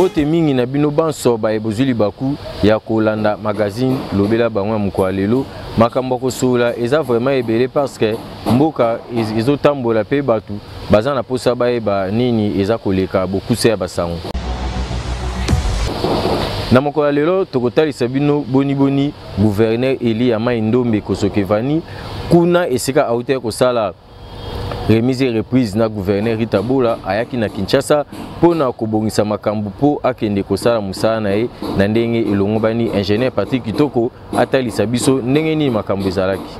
Mbote mingi na bino banso ba ebozuli baku ya kolanda magazine lobela bango mukwa lelo makambo ko sola eza vraiment ebele parce que mboka ezotambola pe batu baza na posa ba nini eza koleka beaucoup se ya basango. Na mokolo lelo tokotalisa bino boni gouverneur Eli Ama Ndombe Kosokevani kuna esika auteur kosala remise reprise na gouverneur Rita Bola ayaki na Kinshasa pona kobongisa makambo po akende kosala musala na ye na ndenge elongo bani ingénieur Patrick Kitoko atalisa biso ndenge ni makambo ezalaki.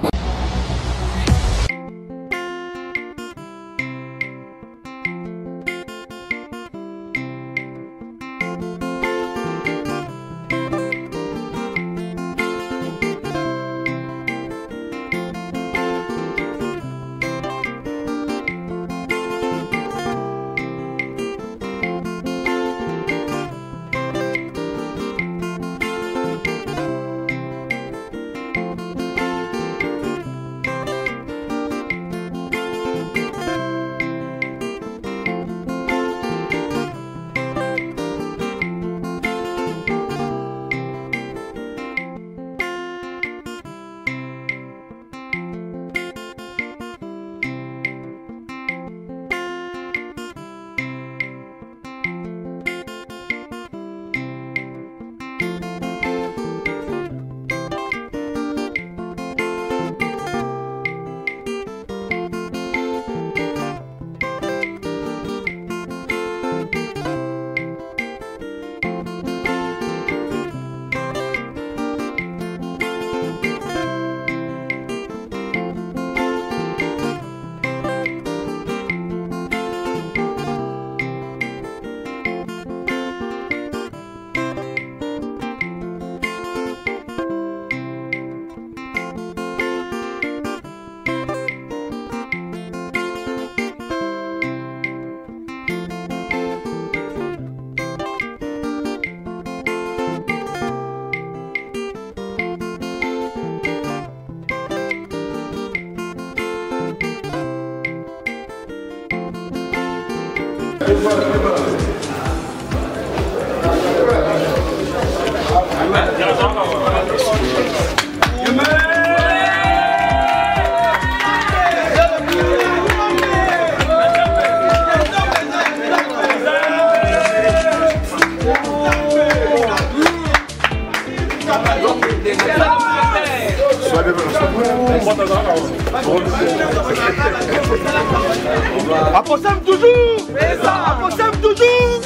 Apossem toujours, apossem toujours,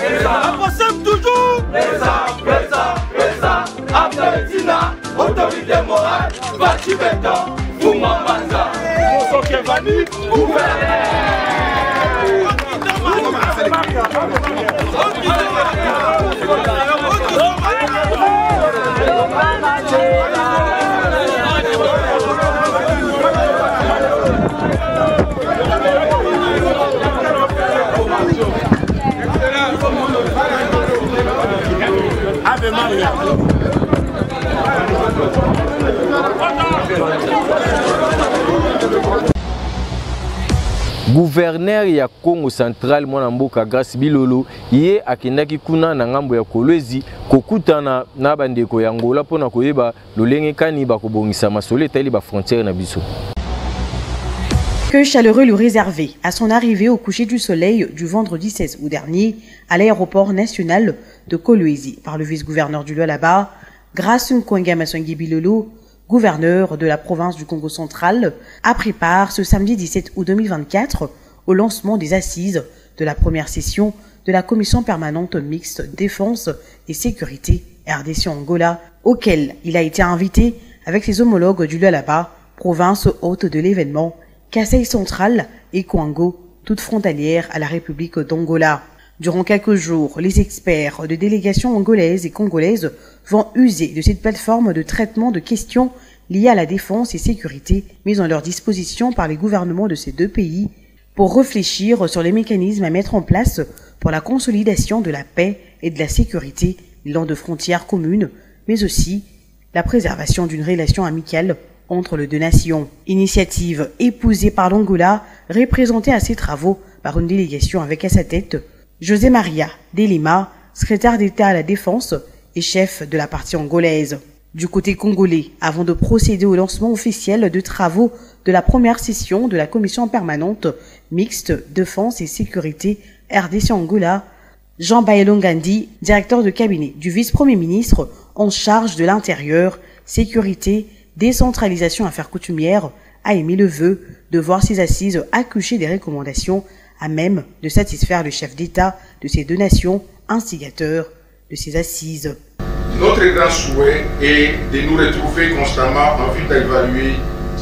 apossem toujours. Appetina, autorité morale, Batibetan, Fouma Manza, Kosokevani, Ave Maria. Gouverneur ya Congo Central mwana mboka Grace Bilolo ye akendaki kuna na ngambo ya Kolwezi kokutana na bandeko ya Angola pona koyeba lolenge kani bakobongisa masolo etali ba frontière na biso. Que chaleureux lui réservé à son arrivée au coucher du soleil du vendredi 16 août dernier à l'aéroport national de Kolwezi par le vice-gouverneur du Lualaba, Grace Nkwanga Maswangi Bilolo, gouverneur de la province du Congo central, a pris part ce samedi 17 août 2024 au lancement des assises de la première session de la commission permanente mixte défense et sécurité RDC-Angola, auquel il a été invité avec ses homologues du Lualaba, province hôte de l'événement, Kasai central et Kwango, toutes frontalières à la République d'Angola. Durant quelques jours, les experts de délégations angolaises et congolaises vont user de cette plateforme de traitement de questions liées à la défense et sécurité mises en leur disposition par les gouvernements de ces deux pays pour réfléchir sur les mécanismes à mettre en place pour la consolidation de la paix et de la sécurité le long de frontières communes, mais aussi la préservation d'une relation amicale entre les deux nations. Initiative épousée par l'Angola, représentée à ces travaux par une délégation avec à sa tête José Maria de Lima, secrétaire d'État à la Défense et chef de la partie angolaise. Du côté congolais, avant de procéder au lancement officiel de travaux de la première session de la commission permanente mixte défense et sécurité RDC Angola, Jean Baelo Ngandi, directeur de cabinet du vice-premier ministre en charge de l'intérieur, sécurité, décentralisation affaires coutumières, a émis le vœu de voir ces assises accoucher des recommandations à même de satisfaire le chef d'État de ces deux nations, instigateurs de ces assises. Notre grand souhait est de nous retrouver constamment en vue d'évaluer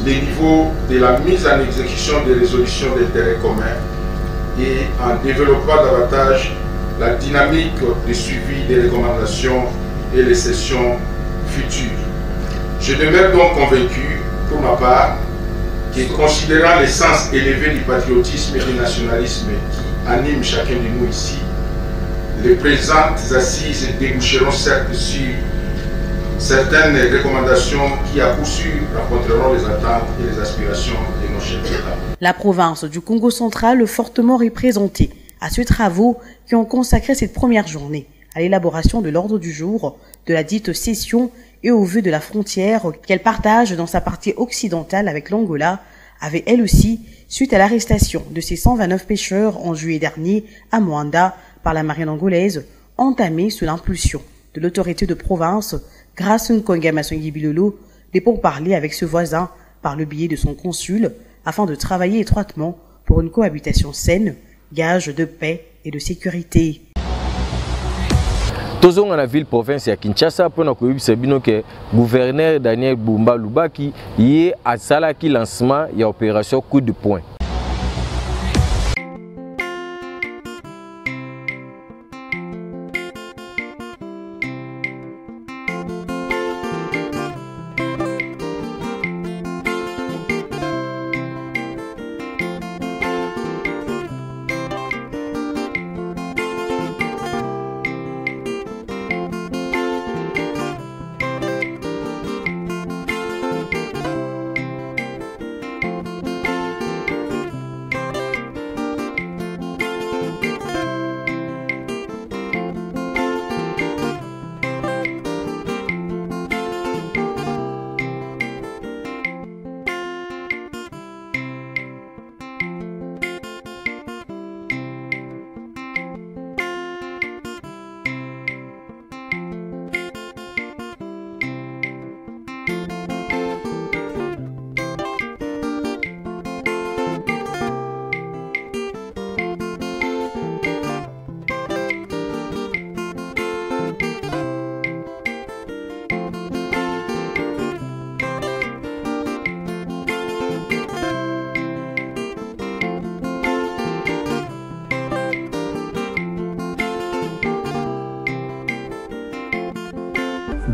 les niveaux de la mise en exécution des résolutions d'intérêt commun et en développant davantage la dynamique de suivi des recommandations et les sessions futures. Je demeure donc convaincu, pour ma part, que considérant l'essence élevée du patriotisme et du nationalisme qui anime chacun de nous ici, les présentes assises déboucheront certes sur certaines recommandations qui à coup sûr rencontreront les attentes et les aspirations de nos chefs d'État. La province du Congo central fortement représentée à ces travaux qui ont consacré cette première journée à l'élaboration de l'ordre du jour de la dite session et au vu de la frontière qu'elle partage dans sa partie occidentale avec l'Angola, avait elle aussi, suite à l'arrestation de ces 129 pêcheurs en juillet dernier à Moanda par la marine angolaise, entamé sous l'impulsion de l'autorité de province grâce à Nkonga Masongi Bilolo, des pourparlers avec ce voisin par le biais de son consul afin de travailler étroitement pour une cohabitation saine, gage de paix et de sécurité. Tozong à la ville-province à Kinshasa pour nous koyebisa bino que gouverneur Daniel Bumba Lubaki y a salaki lancement y a opération coup de poing.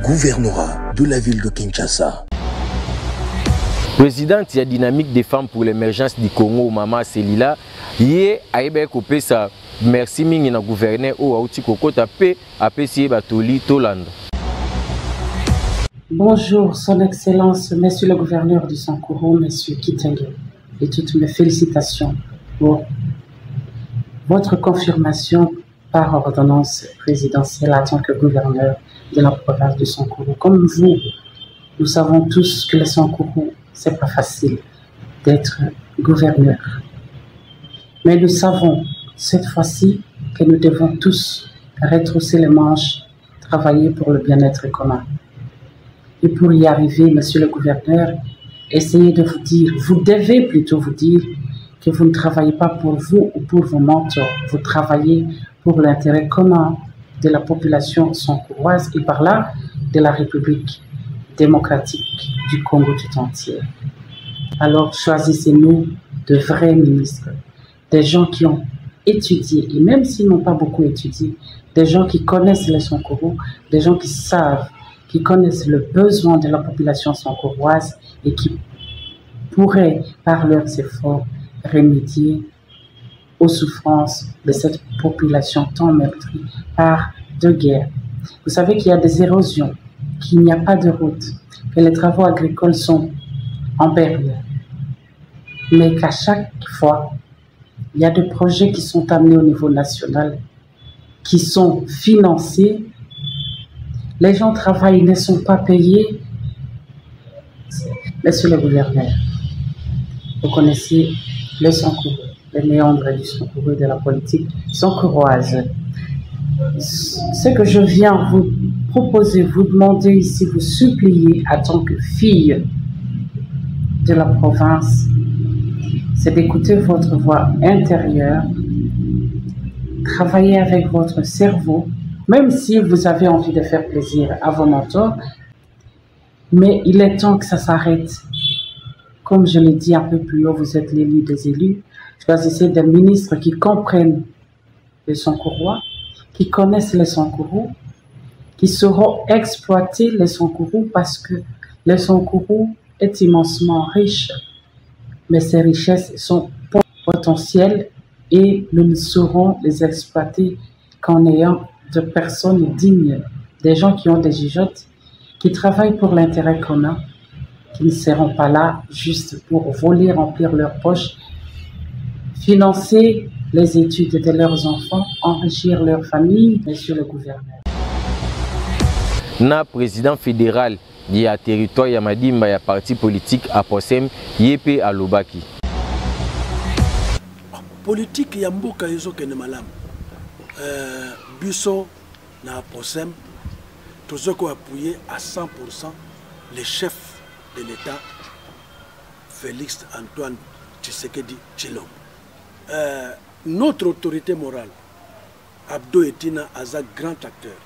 Gouvernorat de la ville de Kinshasa. Présidente, il y a dynamique des femmes pour l'émergence du Congo, Maman Selila. Hier, Aïbe Kopesa, merci mingi na gouverneur ou Aouti Kokota P, APC Batoli Toland. Bonjour, Son Excellence, Monsieur le gouverneur du Sankourou, Monsieur Kitenge, et toutes mes félicitations pour votre confirmation par ordonnance présidentielle en tant que gouverneur de la province de Sankourou. Comme vous, nous savons tous que le Sankourou, c'est pas facile d'être gouverneur. Mais nous savons cette fois-ci que nous devons tous retrousser les manches, travailler pour le bien-être commun. Et pour y arriver, Monsieur le gouverneur, essayez de vous dire, vous devez plutôt vous dire que vous ne travaillez pas pour vous ou pour vos mentors, vous travaillez pour l'intérêt commun de la population sankouroise et par là de la République démocratique du Congo tout entier. Alors choisissez-nous de vrais ministres, des gens qui ont étudié, et même s'ils n'ont pas beaucoup étudié, des gens qui connaissent les Sankourou, des gens qui savent, qui connaissent le besoin de la population sankouroise et qui pourraient, par leurs efforts, remédier aux souffrances de cette population tant meurtrie par deux guerres. Vous savez qu'il y a des érosions, qu'il n'y a pas de route, que les travaux agricoles sont en péril, mais qu'à chaque fois, il y a des projets qui sont amenés au niveau national qui sont financés. Les gens travaillent, ils ne sont pas payés. Monsieur le gouverneur, vous connaissez les Sankourou, les méandres du Sankourou de la politique sankouroise. Ce que je viens vous proposer, vous demander ici, vous supplier en tant que fille de la province, c'est d'écouter votre voix intérieure, travailler avec votre cerveau, même si vous avez envie de faire plaisir à vos mentors, mais il est temps que ça s'arrête. Comme je l'ai dit un peu plus haut, vous êtes l'élu des élus. Choisissez des ministres qui comprennent les Sankourois, qui connaissent les Sankourous, qui sauront exploiter les Sankourous parce que les Sankourous est immensement riche, mais ces richesses sont potentielles et nous ne saurons les exploiter qu'en ayant de personnes dignes, des gens qui ont des gigottes, qui travaillent pour l'intérêt commun, qui ne seront pas là juste pour voler, remplir leurs poches, financer les études de leurs enfants, enrichir leur famille. Monsieur le gouverneur. Na président fédéral du territoire ya Madimba ya parti politique Aposem Yepe Alobaki. Politique ya mboka yezo kene malamu. Biso na Aposem tozoko appuyer à 100% les chefs de l'État Félix Antoine Tshisekedi Tshilombo. Notre autorité morale, Abdo Etina, est un grand acteur.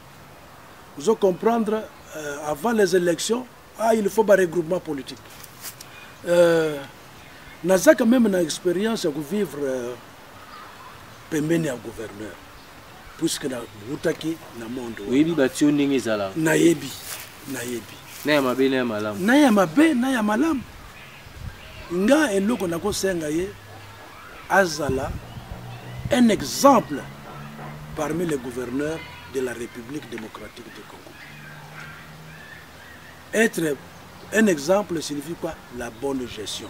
Vous allez comprendre, avant les élections, il faut un regroupement politique. Nous avons quand même une expérience de vivre pembeni à gouverneur. Puisque nous avons dans le monde. Oui, bâtio n'engé zala. Nayebi. Nayamabe, nayamalam. Nayamabe, nayamalam. Nga eloko nako senga ye. Azala, un exemple parmi les gouverneurs de la République démocratique du Congo. Être un exemple signifie quoi? La bonne gestion.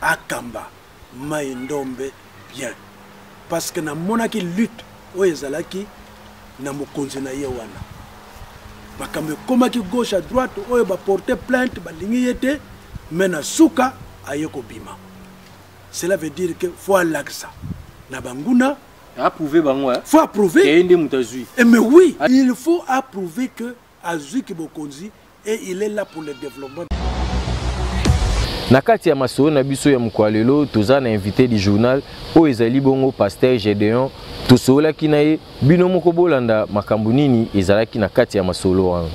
Akamba, Maïndombe, bien. Parce que na monaki lutte, oezalaki na mokonzi na ye wana. Bakambe komaki gauche à droite, oye ba porter plainte, ba lingi yete, mais na suka ayeko bima. Cela veut dire qu'il faut aller ça. Nabanguna. Approuver bango. Faut approuver. Mais oui, il faut approuver que Azui Kibokonzi et il est là pour le développement. Nakati ya masoro na biso ya mkwalelo toza na invité du journal o ezali bongo pasteur Gédéon tosola kinaye bino moko bolanda makambo nini ezalaki na kati ya masolo wana.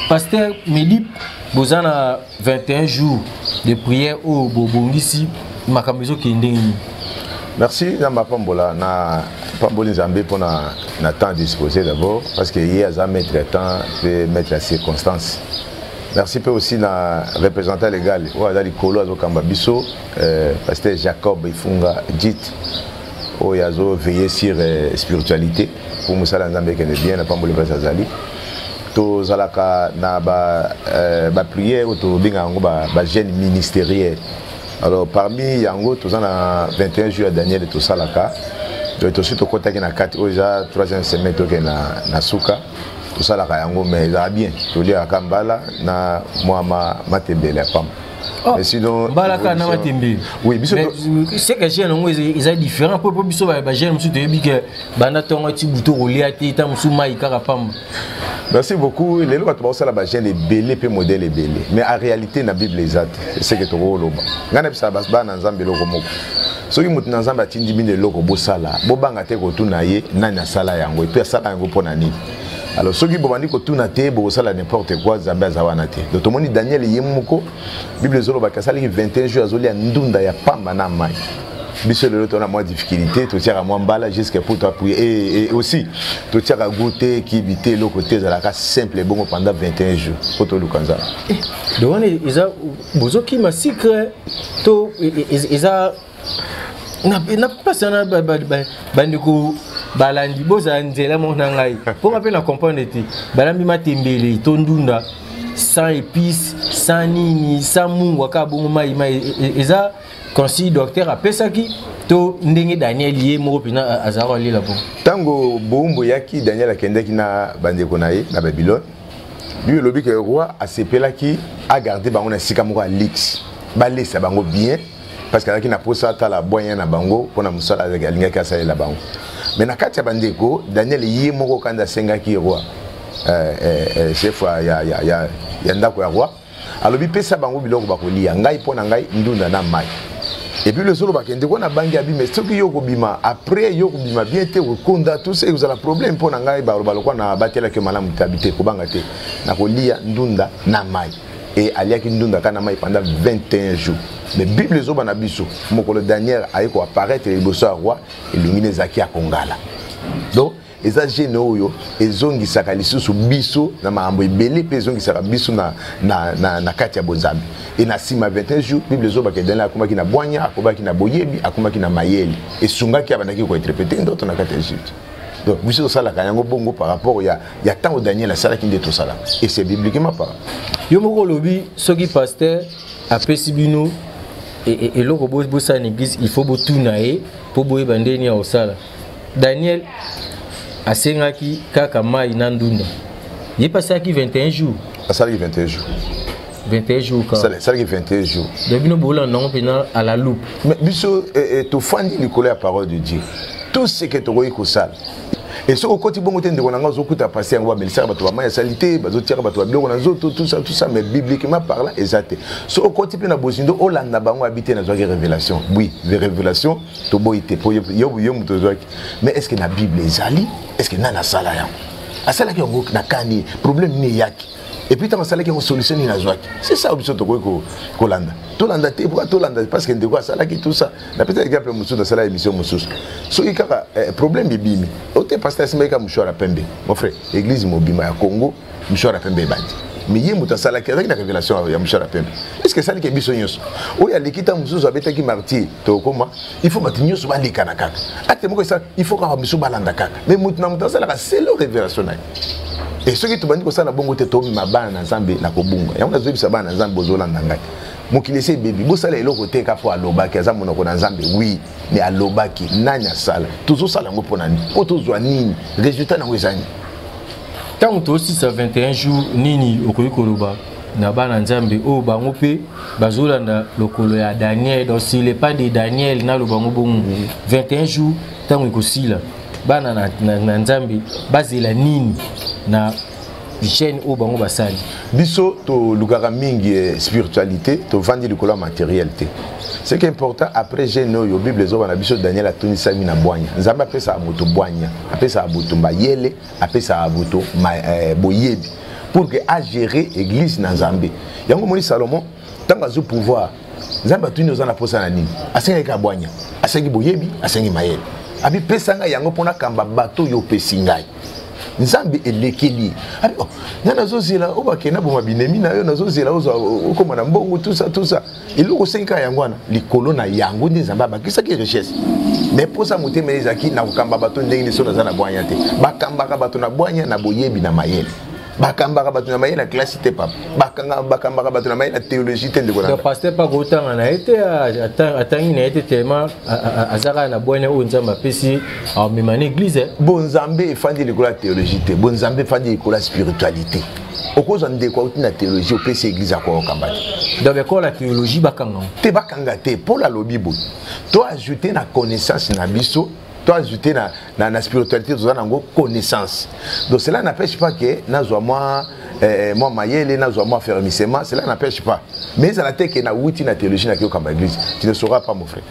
Pasteur Medip bozana 21 jours de prière au Bobongisi makambezo kendeni. Merci Namba Pambola na Pamboli Nzambe pour na temps disposé d'abord parce que hier à mettre le temps de mettre la circonstance. Merci peu aussi na représentant légal ou azali kolo azokamba biso pasteur Jacob Ifunga dit o yazo veiller sur spiritualité pour musala Nzambe kene bien na Pamboli pesa azali. To zalaka na ba prière ou to binga ngo ba jeune ministériel. Alors parmi yango to zana 21 jours Daniel to salaka to aussi to kota na 4 oja 3e semaine to na suka to salaka yango mais ça bien to lia kambala na moi matembele pam. Mais sinon balaka na matembele. Oui, biso c'est que j'ai non ils sont différents pour biso ba jeune musu te bi que bana tonga ti buto rolia te ta musu mai kaka pam. Merci beaucoup. Les lois de la Bagène est belé, puis modèle est belé. Mais en réalité, la Bible est c'est ce que tu vois là. Quand on a besoin d'ensemble le romo. Ceux qui montent ensemble à tindi mine le robo sala. Bobanga te ko tunaye nanya sala yango. Et puis sala yango pona ni. Alors ceux qui bobandi ko tunate bo sala n'importe quoi zamba zawana te. Donc tout le monde Daniel yemoko. Bible zolo bakasali 21 jours azoli ndunda ya pamba na mai. Biso le ton a moins difficulté, tu tiens à moins balle jusqu'à pour t'appuyer et aussi tu tiens à goûter qui éviter le côté de la casse simple et bon pendant 21 jours. Photo Lukanza. Donc ils a bozo qui m'a secret to ils a n'a pas ça na bandiko balandi boza nzela mo nangai. Pour m'appeler la comprendre te. Balambi matembele tondunda sans épices, sans nini, sans mungu akabongo mai eza conseil docteur apesaki to ndenge Daniel yé moko pina azaro ali la bon. Tango bombo yaki Daniel akendeki na bandeko na ye na Babylone. Lui le but que le roi a sepelaki a gardé bango na sika moko lix. Ba laisse bango bien parce que na posa ta la boya na bango pona musala avec alinga ka la bango. Mais na kati ya bandeko Daniel yé moko kanda sengaki roi. Chef ya ndako ya roi. Alobi pesa bango biloko bakolia ngai pona ngai ndunda na mai. Et puis le solo bakende ko na bangi abi mais ce qui yoko bima après yoko bima bien te konda tout ça vous avez problème pona ngai ba baloko na batela ke malamu tabité ko banga te na kolia ndunda na mai et aliaki ndunda kana mai pendant 21 jours. Mais Bible zo bana biso mokolo Daniel ayiko apparaître liboso ya roi et lungine zaki akongala. Donc eza gene oyo ezongisaka lisusu biso na maambo ebele pe ezongisaka biso na kati ya bonzambe et na sima 21 jours Bible zo bakedela akomaki na bwanya akobaki na boyebi akomaki na mayeli esungaki abandaki ko interpréter ndoto na kati ya Égypte. Donc biso sala kanyango bongo par rapport ya temps Daniel sala ki ndeto sala et c'est bibliquement par yo moko lobi soki pasteur apesi bino et loko bosa en église il faut botuna e po boye bandeni ya osala Daniel asengaki kaka mai na ndunda ye pasaki 21 jours asali 21 jours 21 jours ka asali 21 jours donc bino bola non pena à la loupe mais biso to fandi likolo ya parole de Dieu tout ce que to koyi kosala et ce côté bongo tende ko nanga zo kuta passer ngwa melisa bato ba mai salité bazo tiaka bato ba biloko na zo tout ça mais bibliquement parlant exact so côté pe na bozindo olanda bango habiter na zo révélation oui les révélations to boité po yo muto zo mais est-ce que na Bible ezali est-ce que na sala ya asala ki ngo na kani problème ni yaki et puis tant sala ki ngo solution ni na zo c'est ça biso to ko kolanda tolanda te pourquoi tolanda parce que ndeko sala ki tout ça na peut-être exemple musu da sala émission musu so ikaka problème bibimi ote pasteur simeka mushora pembe mon frère église mobima ya Congo mushora pembe bandi mais yé muta sala ki avec la révélation ya mushora pembe est-ce que sala ki biso nyonso oya likita musu abeta ki martyr to koma il faut matinyo so balika na kaka ate moko ça il faut ka musu balanda kaka mais mutu na muta sala ka c'est la révélation na et ce qui te bandi ko sala bongo te to mabana na Nzambe na kobunga yango nazo bisa bana Nzambe bozolanda ngai mokilese baby bosala eloko te ka po alobaki aza monoko na Nzambe oui mais alobaki nanya sala toujours sala ngo pona ni po tozwa nini résultat na wezani tant to 621 jours nini okoyi koloba na bana Nzambe o bango pe bazolanda lokolo ya Daniel donc s'il est pas de Daniel na lo bango bongo 21 jours tant ikosila bana na Nzambe bazela nini na chaîne au bango basali biso to lugara mingi spiritualité to vandi likolo matérialité c'est qui est important après geno yo Bible zo bana biso Daniel atunisa mina bwanya Nzambe apesa moto bwanya apesa moto mbayele apesa moto boyebi pour que a gérer église na Nzambe yango moni Salomon tanga zo pouvoir Nzambe atuni ozana posa na nini asengi ka bwanya asengi boyebi asengi mayele abi pesanga yango pona kamba bato yo pesingai Nzambe elekeli ari oh nana zozela obakena boma binemi na yo nazozela okoma na mbongo tout ça iloko senka yangwana likolo na yango ndi Nzambe bakisa ki richesse mais posa motema ezaki na kokamba bato ndenge ni so na zana bwanya te bakambaka bato na bwanya na boyebi na mayele bakambaka bato na mayele na classe te papa bakambaka bato na mayele na théologie te ndeko na le pasteur pas gotanga na été atangi na été tellement azaka na bwanya o Nzambe pesi a memane église bon Nzambe efandi likolo la théologie te bon Nzambe efandi likolo la spiritualité okoza ndeko uti na théologie opesi église akwa okambaki donc école la théologie bakanga te bakanga te Paul alobi bo to ajouter na connaissance na biso to ajouter na spiritualité to na ngo connaissance donc cela n'empêche pas que nazwa moi mayele nazwa moi fermissement cela n'empêche pas mais à la tête que na uti na théologie na okamba église tu ne sauras pas mon frère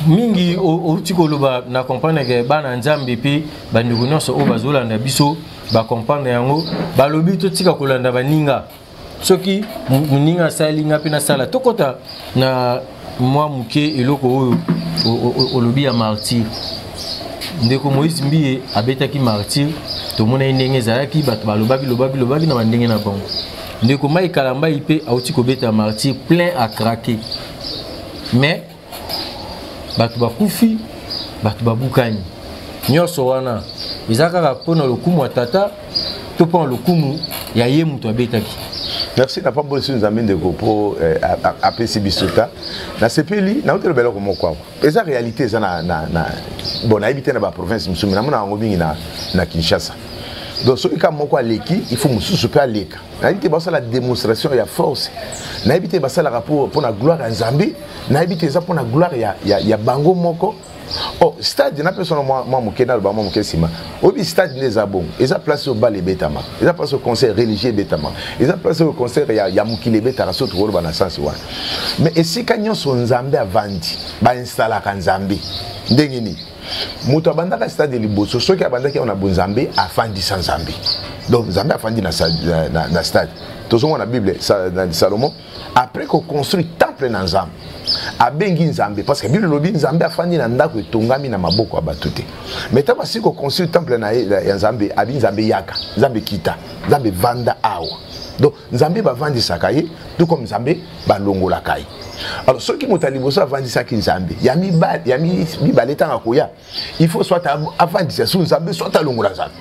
mingi o tikoloba na comprendre que bana Nzambe pe bandeko nyonso o bazolanda biso ba comprendre yango balobi to tika kolanda baninga soki muninga salinga pe na sala tokota na moi muke eloko oyo olobi ya martyr ndeko Moïse Mbiye abetaki martyr to mona ndenge zalaki bato balobaki na bandenge na bango ndeko Mai Kalamba ipe auti ko beta martyr plein à craquer mais bato bakufi bato babukani nyonso wana ezaka pona lokumu atata to pona lokumu ya ye muto abetaki Merci, n'a pas besoin de nous amener de pour APC Bisuta. Na CPLI, na hôtel Belo comme quoi. Et ça réalité, ça bon, na habité dans la province, nous na Kinshasa. Donc, ce qui est leki, il faut nous super leka. Na habité ça la démonstration ya force. Na habité ça la rapport pour la gloire en Zambie. Na habité ça pour la gloire ya bango moko. Oh, stade na personne moi mokena le bama mokesima. Obi stade les abon. Ils a placé au bal les betama. Ils a placé au concert religieux betama. Ils a placé au concert ya mukile betara soto ko bana sens wa. Mais esi kanyo so Nzambe avandi, ba installa kan Nzambe. Ndengini. Muto abandaka stade liboso soki abandaki on a bon Nzambe afandi sans Nzambe. Donc Nzambe afandi na stade. Toujours dans la Bible Salomon après qu'on construit temple dans Nzambe. Abengi Nzambe parce que Bible lobi Nzambe afandi na ndako etongami na maboko abatute. Mais tant que qu'on construit temple na Nzambe abi Nzambe yaka, Nzambe kita, Nzambe vanda awa. Donc Nzambe ba vandi sakaye, tout comme Nzambe ba longola kai. Alors ceux qui mutali boso vandi saki Nzambe, yami baleta ngakoya. Il faut soit avandi ça sous Nzambe soit ta longola Nzambe.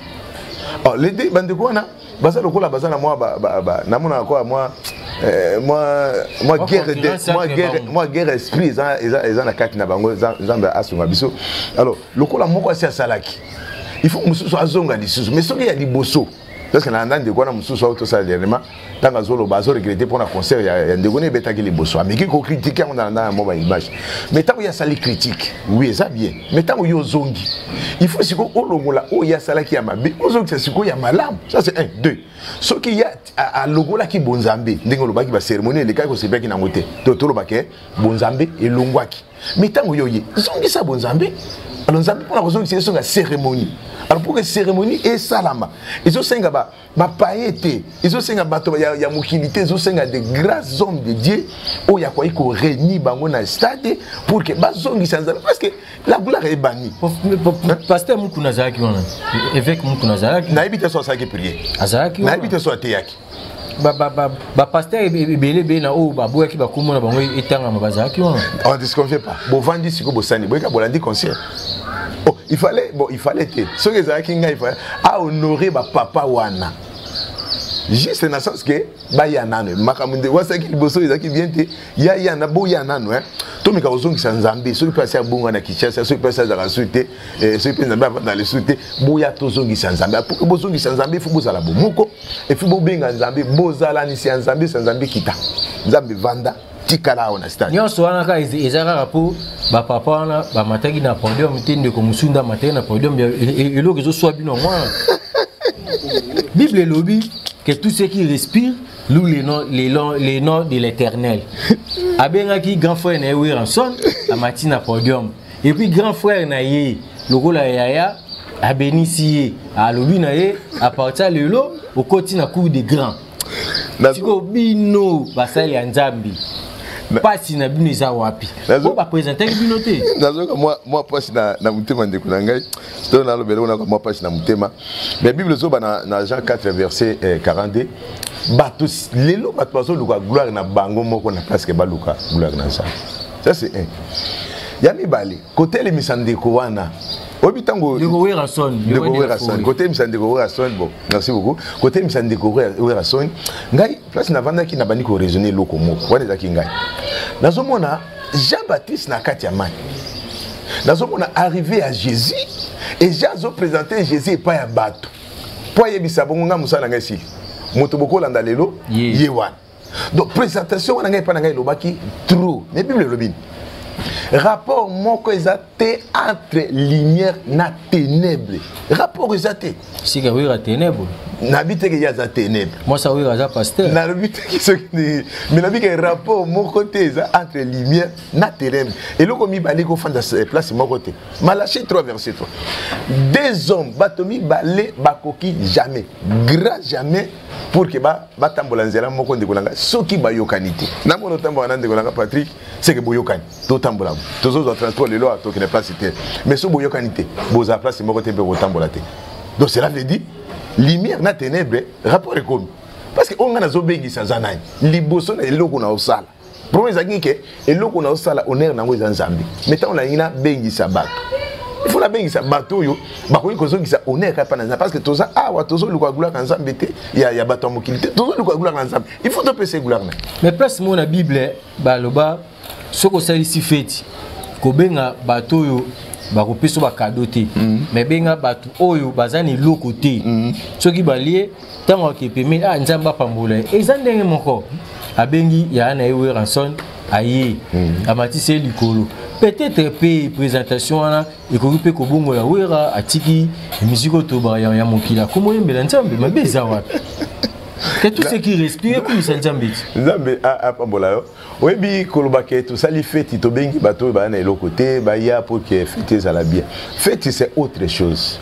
Alors les deux bande quoi na baza lokola baza na moi na mona quoi moi guerre esprit ils en a quatre na bango Nzambe asunga biso. Alors lokola moko asi asalaki il faut mususu azonga lisusu mais soki ya liboso parce que na ndande kwa na mususu auto ça dernièrement tanga zolo bazo regretter pour un concert ya ndegone betaki liboso mais qui ko critiquer on a na moma image mais tant ya sali critique oui ça bien mais tant yo zongi il faut siko olongola o ya salaki ya mabe ozongi siko ya malamu ça c'est 1 2 soki ya a logola ki bonzambe ndenge lobaki ba cérémonie le kai ko sebeki na ngote to lobake bonzambe elongwaki mais tant yo ye zongi sa bonzambe alors nzambe pour la raison c'est une cérémonie. Alors pour que cérémonie et salama, ils ont senga ba païete, ils ont senga bato ya mukilité, ils ont senga de grands hommes de Dieu où ya quoi ko réunir bango na stade pour que bazongi sans parce que la gloire est bannie. Pasteur Mukuna Zaki wana. Évêque Mukuna Zaki. Na habite so ça qui prier. Azaki. Na habite so teyaki. Ba pasteur ebele na o ba boyaki ba komona bango etanga mabazaki wana. On ne disconfie pas. Bo vandi siko bo sani, boyaka bolandi concert. Oh, il fallait ce que ça il fallait honorer ba papa wana. Juste dans le sens que ba ya nano makamunde wasa ki boso ezaki bien te ya na bo ya nano hein. To mika ozongi sa Nzambe, ceux qui passent à Bunga na Kinshasa, ceux qui passent à la suite, ceux qui passent dans les suites, boya to zongi sa Nzambe. Pour que bo zongi sa Nzambe, il faut bozala bomoko et faut bo benga Nzambe, bozala ni sa Nzambe, sa Nzambe kita. Nzambe vanda tikala on a stade. Nyonso wana ka ezara rapport ba papa wana ba mataki na podium tinde ko musunda mataki na podium eloko zo soit bino mwana. Bible lobby que tout ce qui respire loue les noms de l'Éternel. Abengaki grand frère na Ewe Ranson a mati na podium et puis grand frère na ye lokola yaya a bénisi a lobi na ye a partir lelo au côté na cour des grands. Tiko bino basali ya Nzambi. Pas si na bino za wapi. On va présenter bino te. Nazoka moi pas na mutema ndeko na ngai. C'est na lobelo na moi pas na mutema. Mais Bible zo na Jean 4 verset 42. Bato lelo bato luka gloire na bango moko na presque baluka gloire na ça. Ça c'est un. Yami bali côté les misandeko wana. Obitango de Werason côté misandeko Werason bon merci beaucoup côté misandeko Werason ngai place na vanda ki na bani ko raisonner loko moko wana zaki ngai nazomona Jean-Baptiste na kati ya mai nazomona arrivé à Jésus et Jésus présenté Jésus pas ya bato po yebisa bongo nga musala ngai si moto bokolanda lelo yewan donc présentation wana ngai pa na ngai lobaki trop mais Bible lobini rapport moko ezate entre lumière na ténèbres rapport ezate si ka wira ténèbres n'habite que yaza ténèbres moi ça wira za pasteur na habite que ce mais n'habite que rapport moko teza entre lumière na ténèbres et loko mi bali ko fanda place moko te Malachie 3 verset 3 deux hommes batomi balé bakoki jamais grand jamais pour que ba tambola nzela moko ndekolanga soki ba yokanité na mono tambola ndekolanga Patrick c'est que boyokani to tambola to zo transport le loi to que ne place te mais so boyokanité boza place moko te be tambola te donc cela veut dire lumière na ténèbres rapport comme parce que on a zo bengi sa zanai liboso na eloko na osala problème ezaki ke eloko na osala honneur nango eza Nzambe mais tant on a ina bengi sa bato il faut na bengi sa bateau yo ba ko ko qui ça honneur pas na parce que tout ça ah wa tozo lu ko gula kan nzambe te ya bateau mokilité tozo lu ko gula kan nzambe il faut to pese gula na mais place mo na bible ba loba soko salisi feti ko benga bateau yo ba ko peso ba cadeau te mais benga bateau oyo bazani loko te soki balie tango ke peme ah nzamba pambola ezandenge moko abengi ya na ewe ranson aye amatise likolo peut-être pe présentation wana ekoki ko bongo ya wera atiki musique to ba ya mokila komo yembela nzambe mabeza wapi que tout ce qui respire comme nzambe nzambe a pambola yo oyebi koloba ke to sali fête to bengi bato ba na eloko te ba ya pour que fête ça la bien fête c'est autre chose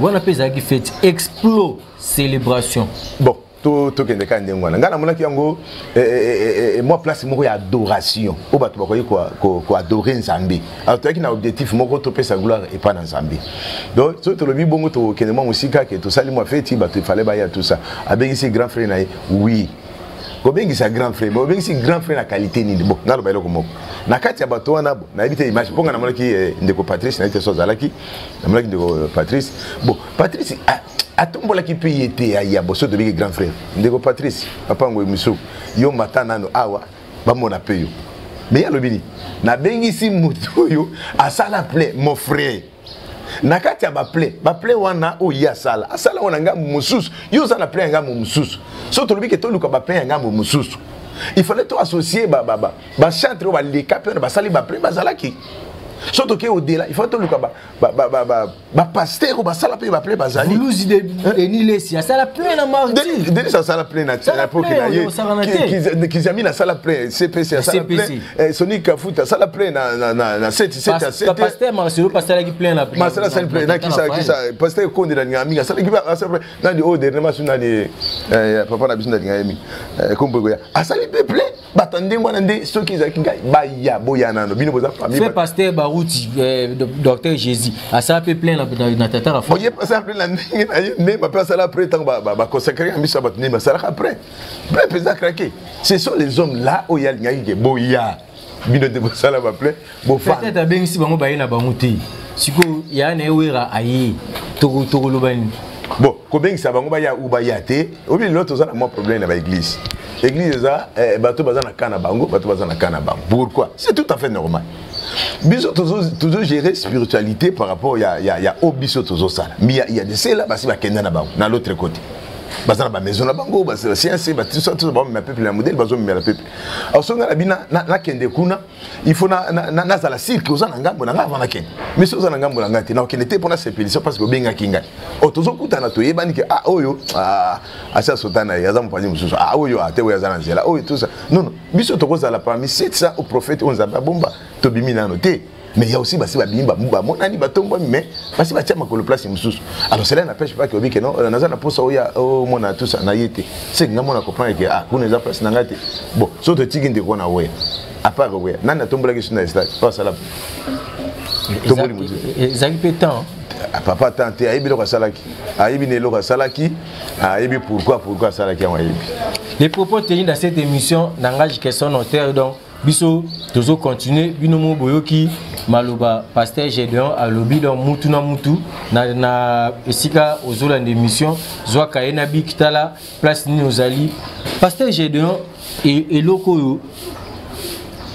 wana peza ki fête explo célébration bon to kende ka ndengwana ngana mona kiango moi place moko ya adoration o bato bakoyi ko adorer nzambe alors to na objectif moko to pesa gloire et pas dans nzambe donc so to lobi bongo to kende mo musika ke to sali mo fête bato fallait ba ya tout ça abengi si grand frère na oui ko bengi sa grand frère bo bengi si grand frère na qualité ni bon ngalo ba eloko moko na kati ya bato wana bo na ebite image ponga na mona ki ndeko Patrice na ite so zalaki na mona ki ndeko Patrice bon Patrice atombola ki pe yete ya boso de grand frère ndeko Patrice papa ngo miso yo matana no awa ba mona pe yo mais ya lobini na bengi si mutu yo asala ple mon frère na kati ya ba ple wana o ya asala wana ngambo mususu yo za na ple ngambo mususu so to lobiki to luka ba ple ngambo mususu il fallait to associer ba chantre ba le capeur ba sali ba ple ba zalaki surtout que au-delà il faut tout le cas pasteur ou sala pe ba ple bazali vous de ni lesi sala plein na mardi dès ça sala plein na pour qui a mis la sala plein CPC sala plein Sonic Kafuta sala plein na 7 à 7 pasteur Marcelo pasteur qui plein na Marcelo sala plein na qui ça pasteur Konde na ngami sala qui na di o dernièrement sur di papa na biso na ngami kombo ya asali pe plein batande mwana nde soki za kinga ba ya boya nano bino boza famille fait pasteur Barouti docteur Jésus à ça peut plein na tata rafa voyez pas ça plein la mais ma place là après tant ba consacrer à misa batne ba ça après plein pesa craquer ce sont les hommes là où il y a ngaki boya bino de ça là ba plein bo fa peut-être ben si bango ba na banguti siko ya na wera ayi to lobani bon ko ben ça bango ba ya ou ba ya te obi l'autre ça na moi problème na ba église église ça bato bazana kana bango bato bazana kana bango pourquoi c'est tout à fait normal biso toujours gérer spiritualité par rapport il y a obiso toujours ça mais il y a de cela basi ba kenda na bango na l'autre côté bazana ba maison na bango basi science ba tout ça ba ma peuple la modèle bazo me la peuple alors songa la bina na kende kuna il faut na za la cirque ozana ngambo na ngava na kende mais so ozana ngambo na ngati na kende te pona sepélition parce que benga kinga o tozo kutana to yebani ke ah oyo asa sotana ya za mpazi mususu ah oyo ate oyo za na nzela oyo tout ça non biso to kozala parmi c'est ça au prophète on za bomba to bimina no te mais il y a aussi basi ba bimba muba monani batombo mais basi ba tia makolo place mususu alors cela n'empêche pas que obi que non naza na posa oya o mona tout ça na yete c'est nga mona comprendre que ah kuna za place na ngate bon so to tiki ndeko na we à part we nana tombola ki suna stade pas ça là tomboli mutu ezaki pétant papa tante ayebi lo salaki ayebi ne lo salaki ayebi pourquoi salaki en ayebi les propos tenus dans cette émission n'engagent que son auteur donc biso tozo continuer bino mo boyoki maloba pasteur Gédéon alobi donc mutu na esika ozola d'émission zwa kaena bikitala place ni ozali pasteur Gédéon et loko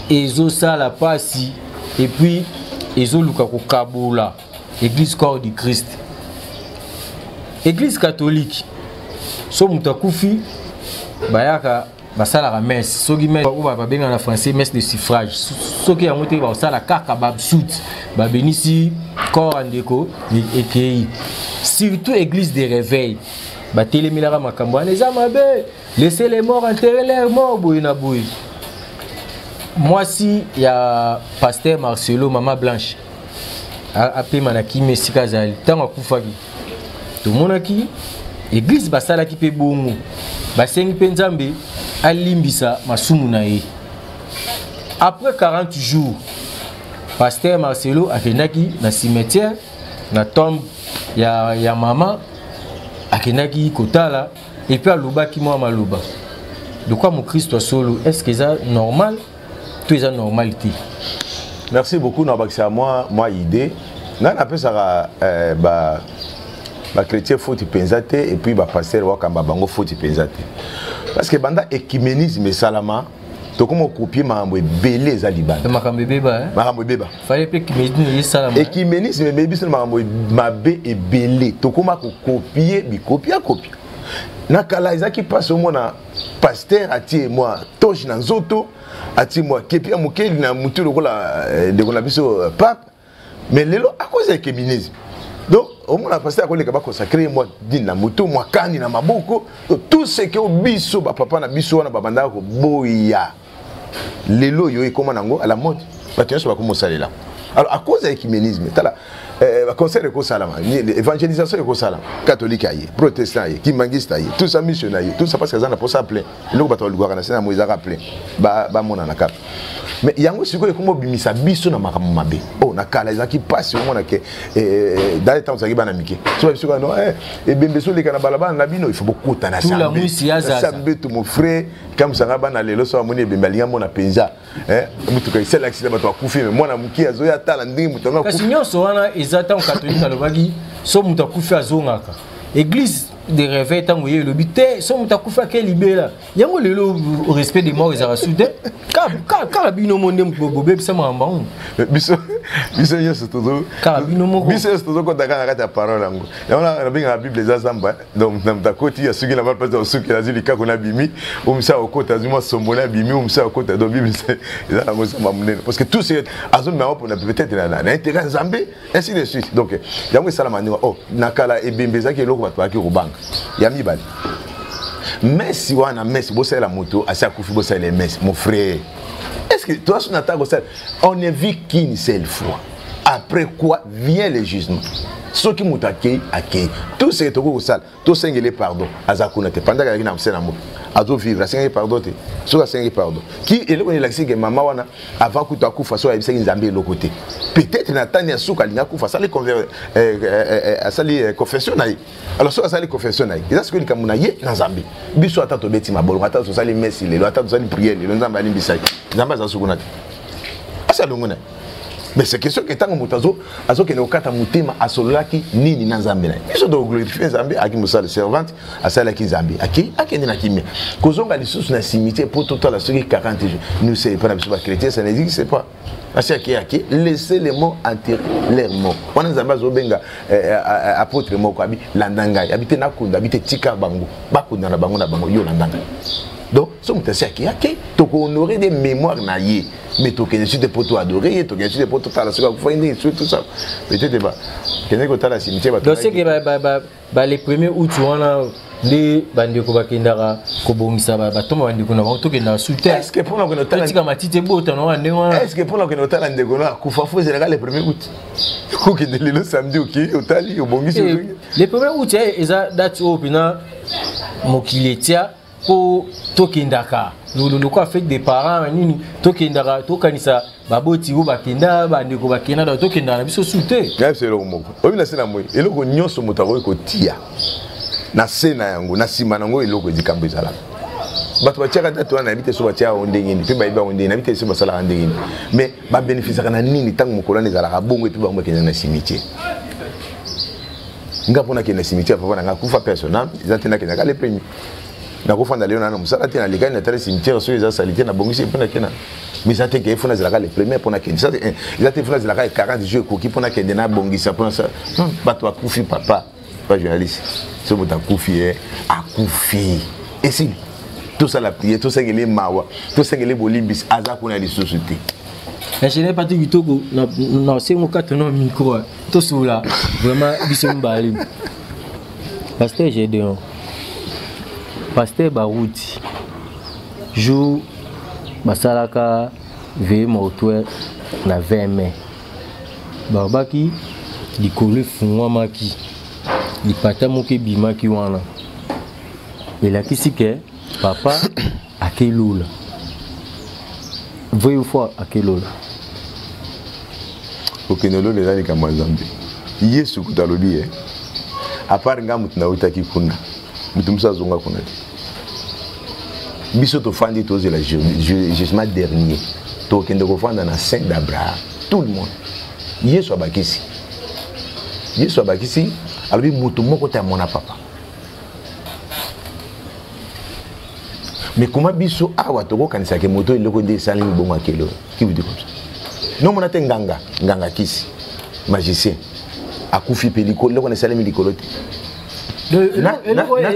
ezo sala pasi et puis ezo luka ko kabola église corps du Christ église catholique so mutakufi bayaka basala la messe soki messe ba benga na français messe de suffrage soki ya moté ba sala kaka ba shoot ba benisi corps andeko et surtout église de réveil ba télémilara makambo les amabe laissez les morts enterrer leurs morts boyina boy moi si ya pasteur Marcelo Mama Blanche a pema na ki mesika zali tango akufaki to monaki église basala ki pe bongo basengi pe nzambe alimbisa masumu na ye après 40 jours pasteur Marcelo akendaki na cimetière na tombe ya mama akendaki kotala et puis alobaki moi maloba de quoi mon Christ solo est-ce que ça normal tout ça normalité. Merci beaucoup Nabaxia moi idée nga na pesa ba chrétien faut penser et puis ba pasteur wa kamba bango faut penser parce que banda écuménisme salama to comme copier makambo ebele za libanda makambo ebeba makambo ebeba fallait pe écuménisme salama écuménisme mais biso makambo mabe ebele to comme copier bi copia na kala ezaki passe au mona pasteur atie moi toche na nzoto atie moi kepia mukeli na mutu lokola de kona biso pape mais lelo à cause de écuménisme. Donc, au moins, la pasteur a consacré moi din na moto, moi kani na maboko, tout ce que biso papa na biso na babanda ko boya. Lelo yo e comment nango à la mode. Ba tu va comment ça là. Alors à cause de l'écuménisme, tala conseil de Kosalama, l'évangélisation de Kosalama, catholique aïe, protestant aïe, kimangiste aïe, tout ça missionnaire, tout ça parce que ça n'a pas ça plein. Le bateau le gouvernement c'est na moïse a plein. Ba mona na cap. Mais il y a aussi comment bimisa biso na makambe. Oh na kala ezaki passe au mona que dans les temps ça bana mike. So biso no et bembeso le kana balaba na bino il faut beaucoup tana ça. Tout la musi aza. Ça mbeto mon frère comme ça bana lelo so amoni bembalinga mona penza. Mutuka c'est l'accident bato akufi mais moi na muki azoya tala ndingi mutanga. Kasi nyonso wana ezata en catholique alobaki so muta kufi azongaka. Église de réveil tant que le bité so muta kufi ke libéra. Yango lelo au respect des morts ezara soudé. Car bino monde bobe bisa mamba. Biso yeso todo. Car bino mo. Biso yeso todo ko daga na ta parole ngo. Yango na binga la Bible za zamba donc na mtakoti ya suki na pas de suki na zilika ko na bimi umsa okota zuma sombona bimi umsa okota do Bible c'est za ngo samba munene parce que tout c'est azon na pour peut-être na intérêt Zambé ainsi de suite. Donc yango salama ni oh nakala ebembeza ke loko batwa ki rubanga. Yami bali. Messi wana Messi bossa la moto asa kufi bossa les Messi mon frère. Est-ce que toi sur Natago on ne vit qu'une seule fois. Après quoi vient le jugement. Ceux qui m'ont accueilli, tout ce qui est au sale, tout ce qui est pardon. Azakuna te pendant que na msena mo. Azo vivre, c'est pardon te. Soit c'est pardon. Qui est le laxi que maman wana avant que tu akufa so yebisa nzambe le côté. Peut-être Natania souka linya kufa ça les confession naï. Alors soit ça les confession naï. Et ça ce que kamuna ye na nzambe. Biso ata to beti mabolo ata so ça les messi le ata to ça les prières le nzambe ali bisai. Nzambe za sukuna te. Asa longona. Mais c'est question que tant que mutazo azo que okata mutema asolaki nini na nzambe na biso do glorifier nzambe aki musala servante asala ki nzambe aki na kimia kozonga lisusu na cimetière pour tout la soki 40 jours nous c'est pas biso ba chrétien ça n'existe pas parce que laissez les morts enterrer leurs morts wana nzambe azo benga apôtre moko abi landanga habite na kunda habite tika bango bakunda na bango yo landanga. Donc, si on te sait qu'il y a qui, tu peux honorer des mémoires naïe, mais tu peux juste pour toi adorer, tu peux juste pour toi la seconde fois tout ça. Peut-être pas. Qu'est-ce que tu as la cimetière? Donc c'est que les premiers août on a les bandeko bakendara kobomisa batoma bandeko na bantu kenda souter. Est-ce que pour nous que notre tika matite bota no ande wana? Est-ce que pour nous que notre bandeko na kufa fo général les premiers août? Ko que le samedi OK, otali obomisa. Les premiers août eza date opina mokiletia pour tokendaka le quoi fait des parents nini tokendaka tokanisa baboti ou bakenda bandeko bakenda da tokenda na biso souter. C'est le moko. Obina sena moyi eloko nyonso mutako ko tia na sena yango na sima nango eloko ezikambo ezala bato batiaka date wana habite so batia ondengeni pe bayiba ondengeni habite so basala ondengeni mais ba bénéficier na nini tango mokolana ezala bongo et puis ba mokenda na cimetière nga pona ke na cimetière papa nga kufa personnel izatena ke na les premiers na kofanda leo na musala tena likani na tele cimetière so eza salité na bongisi pona kena mais ça te ke fona zalaka les premiers pona ke ça izate fona zalaka 40 jours koki pona ke na bongisa pona ça bato akufi papa pas journaliste ce mot akufi akufi et si tout ça la prière tout ça que les mawa tout ça que les bolimbis aza kuna les sociétés. Je n'ai pas dit Togo, non, c'est mon cas, non, micro, tout cela, vraiment, bisoumbali. Pasteur Gédéon, Pasteur Barouti, jour, Basalaka, veille mortuaire, na 20 mai. Barbaki, di kole fumwamaki, di patamoke bimaki wana. Et là, qui c'est que papa, à quel loula? Voyez fois à quel loula? Ok, nous les années comme Zambie. Hier, ce que tu as dit, à part un gars qui n'a pas été kuna, mais ça zonga kuna. Bisoto fandi tous les jugement dernier. Toi qui ne refais dans la scène d'Abraham, tout le monde. Hier, soit bakisi. Yesu abakisi alobi moto moko ta mona papa. Mais comment biso awa toko kanisa ke moto iloko nde sali mi bongo akelo. Qui vous dit comme ça? Non mon ate nganga kisi. Magicien. Akufi peliko loko ne sali mi likolote.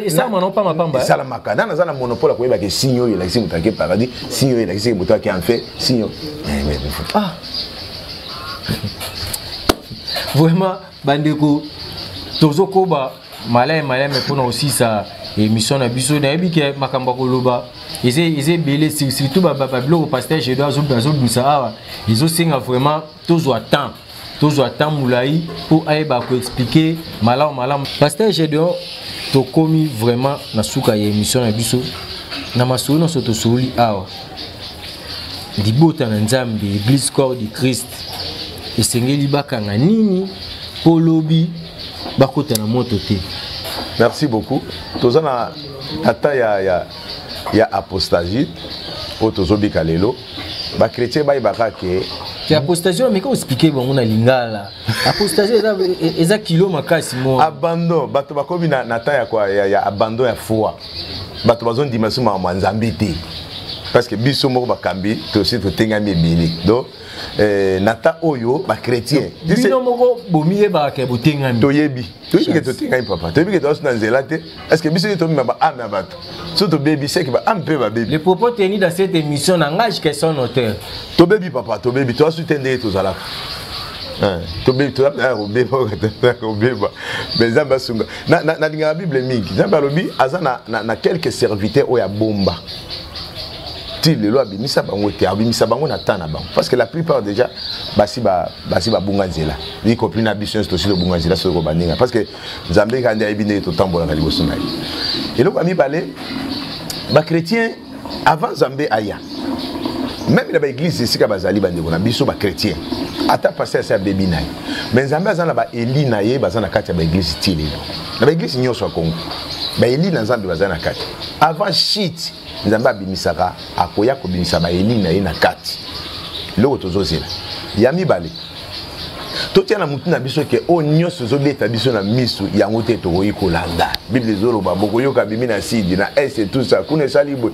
Ça mon pas ma pamba. Ça la makana na za na monopole ko yeba ke sinyo il a kisi mutake paradis, sinyo il a kisi moto qui en fait sinyo. Ah. Vraiment bandeko tozoko ba malay mais pour aussi ça émission na biso na ebike makamba koloba ils belé surtout ba blog pasteur je dois ça ils ont singa vraiment tous temps moulai pour aiba ko expliquer malam pasteur je dois to komi vraiment na suka ya émission na biso na masolo soto soli awa dibota na nzambe église corps du Christ esengeli bakanga nini polobi bakota na moto te. Merci beaucoup. Tozana tata ya apostasie o tozobi kalelo ba chrétien ba ibaka ke ya apostasie mais ko expliquer bon na lingala apostasie eza kilo makasi mo abandon bato bakomi na ta ya kwa ya abandon ya foi bato bazon dimension ma nzambe te parce que biso moko bakambi to aussi to tengami ebele donc nata oyo ba chrétien bino moko bomiye ba ke botengami toyebi ke to tengami papa toyebi ke to na nzela te est-ce que biso to mba ame abato surtout baby c'est que ba ampe ba baby les propos tenus dans cette émission n'engage que son auteur to baby papa to baby to soutenir to zala to baby to na obeba mais zamba sunga na dinga bible mingi zamba lobi azana na quelques serviteurs oya bomba les lois bimisa bango te abimisa bango na tana bango parce que la plupart déjà basi ba bunga nzela ni kopli na biso to si le bunga nzela so ko baninga parce que nzambe ka ndia ibine to tambola ka liboso na ye eloko ami balé ba chrétien avant nzambe aya même la ba église sika bazali bandeko na biso ba chrétien ata passer ça bébé na mais nzambe azana ba eli na ye bazana kati ya ba église tilelo na ba église nyoso Kongo ba eli na nzambe bazana kati avant shit nzambe abimisaka akoya kobimisa ba eli na ye na kati loko tozozela ya mibale totia na mutu na biso ke o nyonso zobeta biso na misu yango te tokoyi kolanda bible zoloba bokoyoka bimi na sidi na est tout ça kuna salibu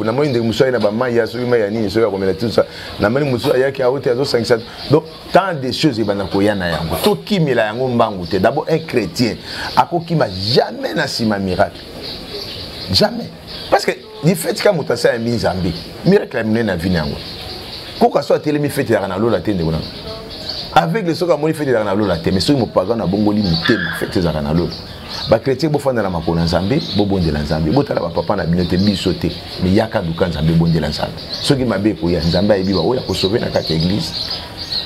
na moyi ndenge muso na ba maya so ya nini so ya komela tout ça na mani muso ayaki aote azo 500 donc tant de choses ebana koyana yango to kimela yango mbangu te d'abord un chrétien akokima jamais na sima miracle jamais parce que ni fait ka mutasa ya minzambi miracle amene na vie yango koka so atele mi fete ya na lola tende bona avec les soka moni fete ya na lola te mais so mo paga na bongoli mitema fete za na lola ba chrétien bo fanda na makona nzambe bo bondela nzambe bo tala ba papa na binote biso te mais yaka duka nzambe bondela nzambe soki mabe ko ya nzambe ayibiba oya ko sauver na kati église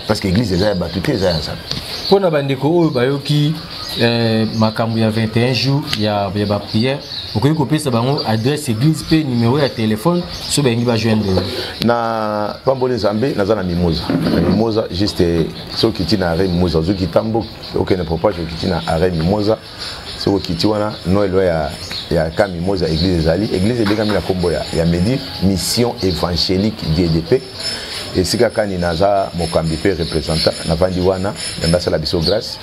parce que église eza ya batute eza ya nzambe pona bandeko oyo bayoki makambo ya 21 jours ya ba prière okoki kopesa bango adresse église pe numéro ya téléphone so bengi ba joindre na pamboli nzambe naza na mimoza juste so kiti na arrêt mimoza zo kitambo okene propage kiti na arrêt mimoza so kiti wana noelo ya ka mimoza église ezali église ebeka mina kombo ya Medi mission évangélique d'IDP et sika kani naza mokambi pe représentant na vandi wana ndasa la biso grâce.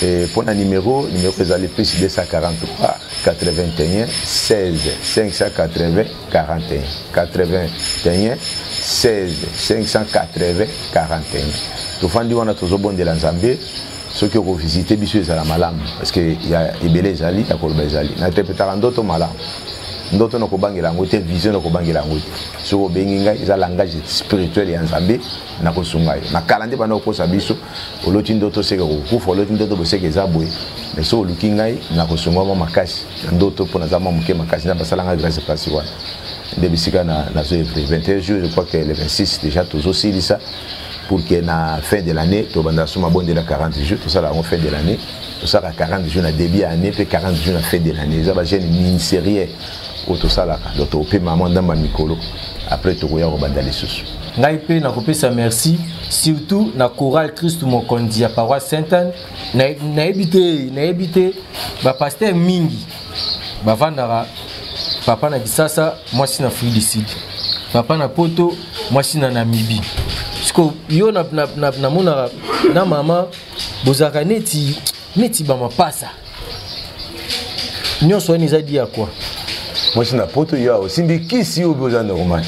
Et pour un numéro ezali plus 243 81 16 580 41 81 16 580 41 tofandi wana tozobondela nzambe soki oko visiter biso ezala malamu parce que ya ebele ezali ya koloba ezali na interprétera ndoto malamu ndoto na kobangela yango te vision na kobangela yango te soko bengi ngai eza langage spirituel ya nzambe na kosunga ye na kala nde bana kokosa biso oloti ndoto seka kokufa oloti ndoto boseka eza boye mais so oluki ngai na kosunga mwa makasi na ndoto mpo naza mwa moke makasi na basalanga grâce place wana nde bisika na zo evre 21 jours je crois que le 26 déjà tozosilisa pour que na fin de l'année tobanda suma bondela 40 jours tout ça la fin de l'année tout ça à 40 jours na début année puis 40 jours na fin de l'année ça va jeune ministériel otosalaka donc ope maman ndamba mikolo après tokoya kobanda lisusu ngai pe nakopesa merci surtout na chorale Christ Mokondi ya paroisse Sainte-Anne na ebité ba pasteur mingi bavandara papa na Kisasa mwasi na Afrique du Sud papa na Poto mwasi na Namibie siko yo na mona na mama bozaka neti bama pasa. Nyon so niza dit à quoi? Moi c'est na poto ya simbi kisi au besoin normal.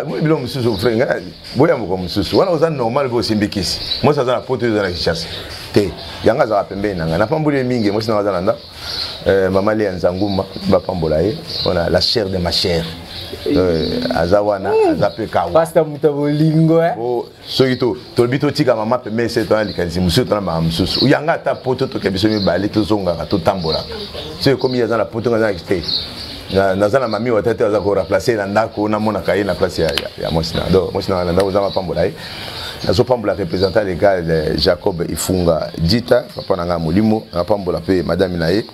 Moi bilon mususu frère boya moko mususu wana oza normal bo simbi kisi. Moi ça na poto za na kichasa. Te yanga za pembe nanga na pambule mingi moi sina za nda maman Léa Nzanguma ba pambola ye on a la chair de ma chair. Azawana azape kawa pasta mutabolingo oh soito tolbito tika mama pembe c'est toi likanzi mususu tona mama mususu uyanga ta poto to kebiso mi bali to zonga to tambola c'est comme il y a la poto nga exté na zana mami wa tete aza ko remplacer na ndako na mona kaye na place ya mosina do mosina na ndako za mapambola ye na zo pambola représentant légal Jacob Ifunga Dita papa nanga molimo na pambola pe madame na ye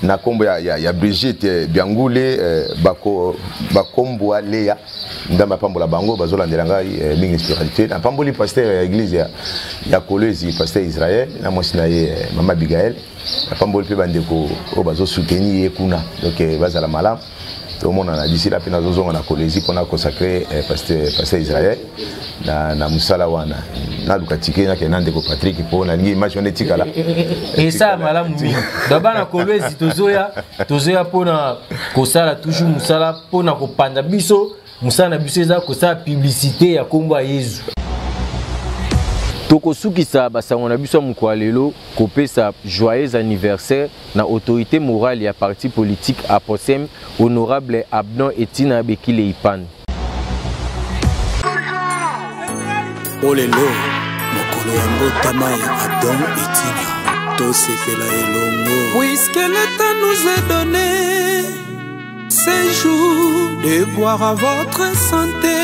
na kombo ya Brigitte Biangule bakombo Léa ndamba pambola bango bazolandela ngai mingi spiritualité na pamboli pasteur ya église ya Kolwezi pasteur Israël na mosina ye mama Bigaël na pamboli pe bandeko o bazo soutenir kuna donc bazala malam tout le monde a d'ici là pena zozonga na Kolwezi pona consacrer pasteur Israël na musala wana na lukatike na kenande ko Patrick po na ngi match on etika là et ça malamu d'abord na Kolwezi tozoya pona kosala toujours musala pona ko panda biso musana biso eza kosala publicité ya kombo Yesu tokosukisa basango na biso mukwa lelo kopesa joyeux anniversaire na autorité morale ya parti politique Aposem honorable Abdon Etina Bekile Ipan. Olelo mokolo ya mbotama ya Abdon Etina tosepela elongo puisque l'État nous a donné ces jours de boire à votre santé,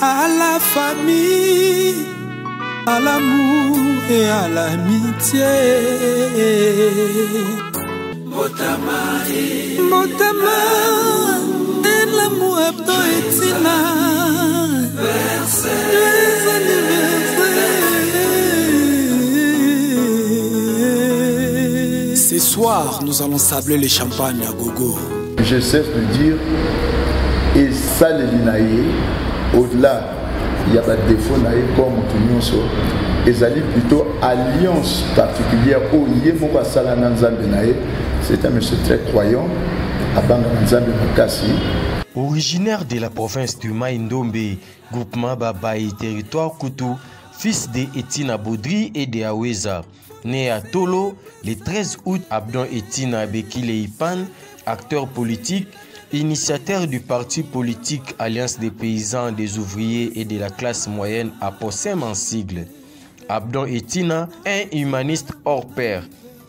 à la famille, à l'amour et à l'amitié. Motama et l'amour Abdon Etina. Ce soir, nous allons sabler les champagnes à gogo. Je cesse de dire, et ça les linaïe, au-delà, il y a des défauts comme tout et ça dit plutôt alliance particulière au Yémoba Salananzambe naïe. C'est un monsieur très croyant, à Banganzambe Makassi. Originaire de la province de Maïndombe, groupement Babaï, territoire Koutou, fils de Etina Baudry et de Aweza. Né à Tolo le 13 août, Abdon Etina Bekile Ipan, acteur politique, initiateur du parti politique Alliance des paysans, des ouvriers et de la classe moyenne Aposem en sigle. Abdon Etina, un humaniste hors pair,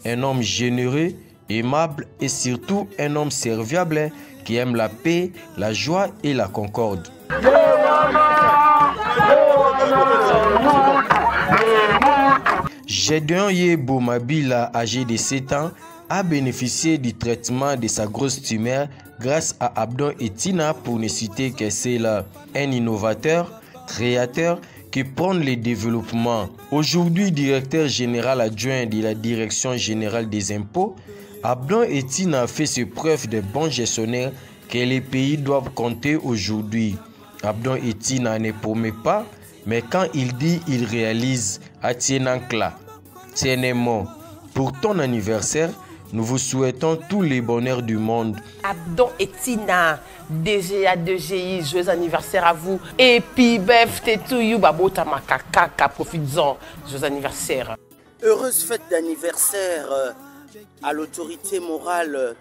un homme généreux, aimable et surtout un homme serviable qui aime la paix, la joie et la concorde. Gédéon Yebo Mabila, âgé de 7 ans, a bénéficié du traitement de sa grosse tumeur grâce à Abdon Etina, pour ne citer que c'est là un innovateur, créateur qui prend le développement. Aujourd'hui directeur général adjoint de la direction générale des impôts, Abdon Etina a fait ses preuves de bon gestionnaire que les pays doivent compter aujourd'hui. Abdon Etina ne promet pas, mais quand il dit, il réalise. Atienankla, Tienemo, pour ton anniversaire, nous vous souhaitons tous les bonheurs du monde. Abdon Etina, DGA 2GI, joyeux anniversaire à vous. Et puis, birthday to you, Babota Makaka, profites-en, joyeux anniversaire. Heureuse fête d'anniversaire à l'autorité morale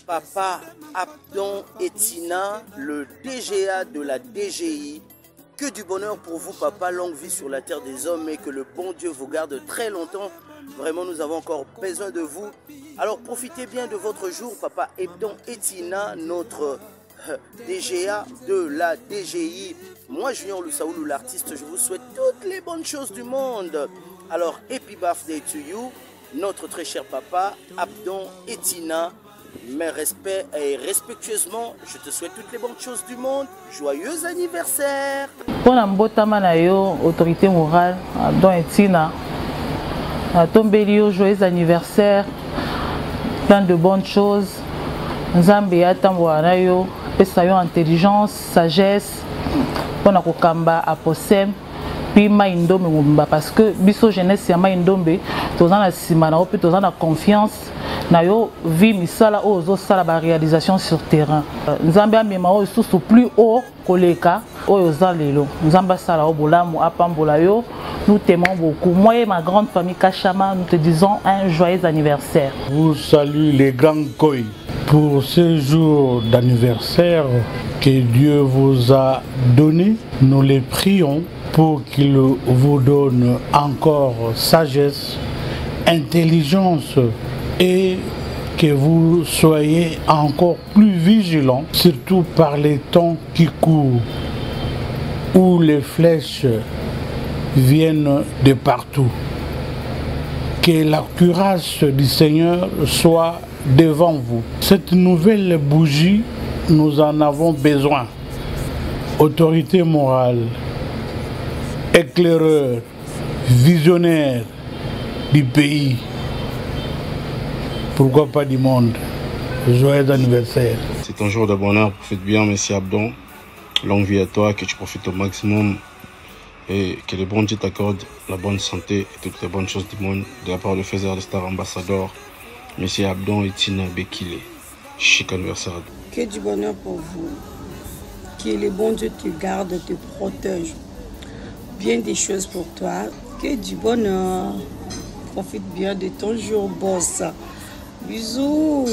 Papa Abdon Etina, le DGA de la DGI. Que du bonheur pour vous, papa, longue vie sur la terre des hommes et que le bon Dieu vous garde très longtemps. Vraiment, nous avons encore besoin de vous. Alors, profitez bien de votre jour, papa Abdon Etina, notre DGA de la DGI. Moi, Junior Lusaoulou, l'artiste, je vous souhaite toutes les bonnes choses du monde. Alors, happy birthday to you, notre très cher papa Abdon Etina. Mes respects et respectueusement, je te souhaite toutes les bonnes choses du monde. Joyeux anniversaire! Pour la autorité morale, Abdon Etina, joyeux anniversaire, plein de bonnes choses. Nzambe atamboanayo, pesayo intelligence, sagesse, pour na kokamba aposem puis Maïndombe ngomba parce que biso jeunesse ya Maïndombe toza na sima na opi toza na confiance na yo vie misala ozo sala ba réalisation sur terrain nzambe amema o susu plus haut koleka oyo za lelo nzamba sala o bolamu apambola yo. Nous t'aimons beaucoup. Moi et ma grande famille Kachama, nous te disons un joyeux anniversaire. Vous salue les grands Koi pour ce jour d'anniversaire que Dieu vous a donné. Nous les prions pour qu'il vous donne encore sagesse, intelligence et que vous soyez encore plus vigilants, surtout par les temps qui courent où les flèches viennent de partout. Que la cuirasse du Seigneur soit devant vous. Cette nouvelle bougie, nous en avons besoin. Autorité morale, éclaireur, visionnaire du pays, pourquoi pas du monde. Joyeux anniversaire. C'est un jour de bonheur, profite bien, merci Abdon. Longue vie à toi, que tu profites au maximum. Et que le bon Dieu t'accorde la bonne santé et toutes les bonnes choses du monde de la part du Faiseur de Star Ambassador, M. Abdon et Tina Bekile. Chic anniversaire. Que du bonheur pour vous. Que le bon Dieu te garde, te protège. Bien des choses pour toi. Que du bonheur. Profite bien de ton jour, boss. Bisous.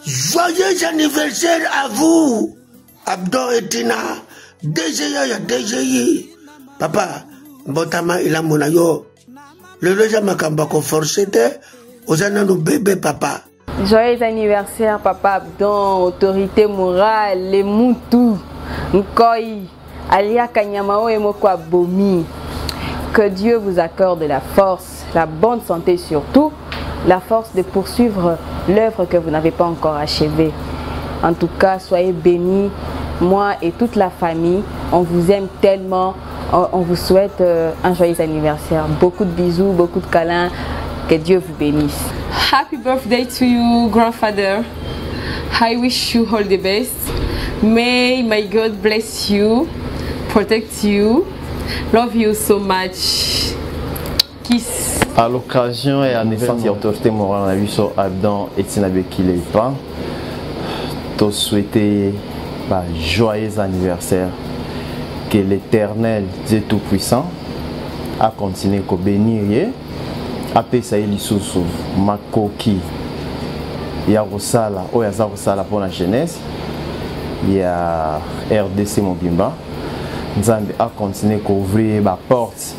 Joyeux anniversaire à vous, Abdon et Tina. DGI. Papa, mbotama ila mona yo. Le loja makamba ko forcete, ozana no bébé papa. Joyeux anniversaire papa Abdon, autorité morale, les Moutou, Nkoi, Alia Kanyamao et Mokwa Bomi. Que Dieu vous accorde la force, la bonne santé surtout, la force de poursuivre l'œuvre que vous n'avez pas encore achevée. En tout cas, soyez bénis, moi et toute la famille, on vous aime tellement. On vous souhaite un joyeux anniversaire. Beaucoup de bisous, beaucoup de câlins. Que Dieu vous bénisse. Happy birthday to you, grandfather. I wish you all the best. May my God bless you, protect you. Love you so much. Kiss. À l'occasion et à naissance de l'autorité morale, on a vu sur Abdon et Tina Bekile. Te souhaiter joyeux anniversaire. Que l'Éternel, Dieu Tout-Puissant, a continué à bénir, a payé les sous Makoki, il y a Rosala, il y a Rosala pour la jeunesse, il y a RDC Mobimba, Nzambe a continué à ouvrir la porte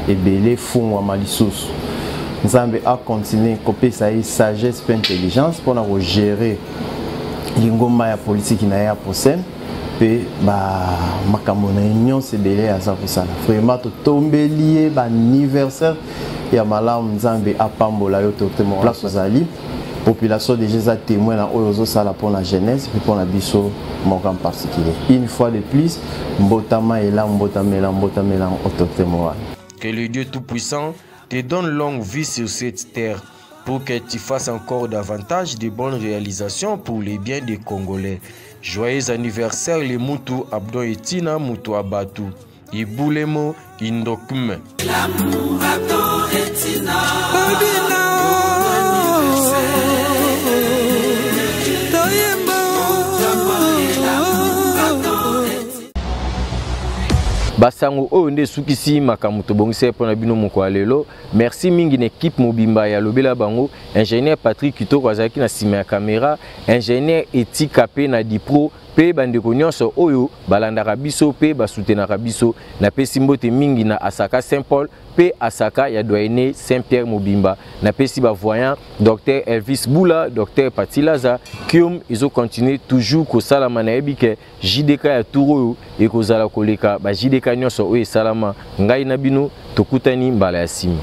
et belé fond à Malissus. Nzambe a continué à payer sagesse et intelligence pour gérer l'ingoma politique qui n'a pas possible. Makamona union c'est belé à ça pour ça. Vraiment tout tombé lié anniversaire ya malamu Nzambe apambola yo totement place ozali population déjà témoin na oyo sala pour la jeunesse et pour la biso en particulier. Une fois de plus mbotama et là mbotamela autorité morale. Que le Dieu Tout-Puissant te donne longue vie sur cette terre pour que tu fasses encore davantage de bonnes réalisations pour les biens des Congolais. Joyeux anniversaire les Moutou Abdon et Tina Moutou Abatu. Iboulemo Indokume. L'amour Abdon et Tina. Basango o nde sukisi makamuto bongise pona bino moko alelo. Merci mingi na équipe mobimba ya lobela bango, ingénieur Patrick Kitoko azaki na sima ya caméra, ingénieur Etika pe na Dipro pe bandeko nyonso oyo balandaka biso pe basutenaka biso na pesi mbote mingi na Asaka Saint-Paul pe Asaka ya doyene Saint-Pierre Mobimba na pesi ba voyant Dr Elvis Boula, Dr Patilaza Kiom izo continuer toujours ko salama na ebike JDK ya Touro e ko zala koleka ba JDK nyonso oyo salama ngai na bino tokutani mbala ya sima.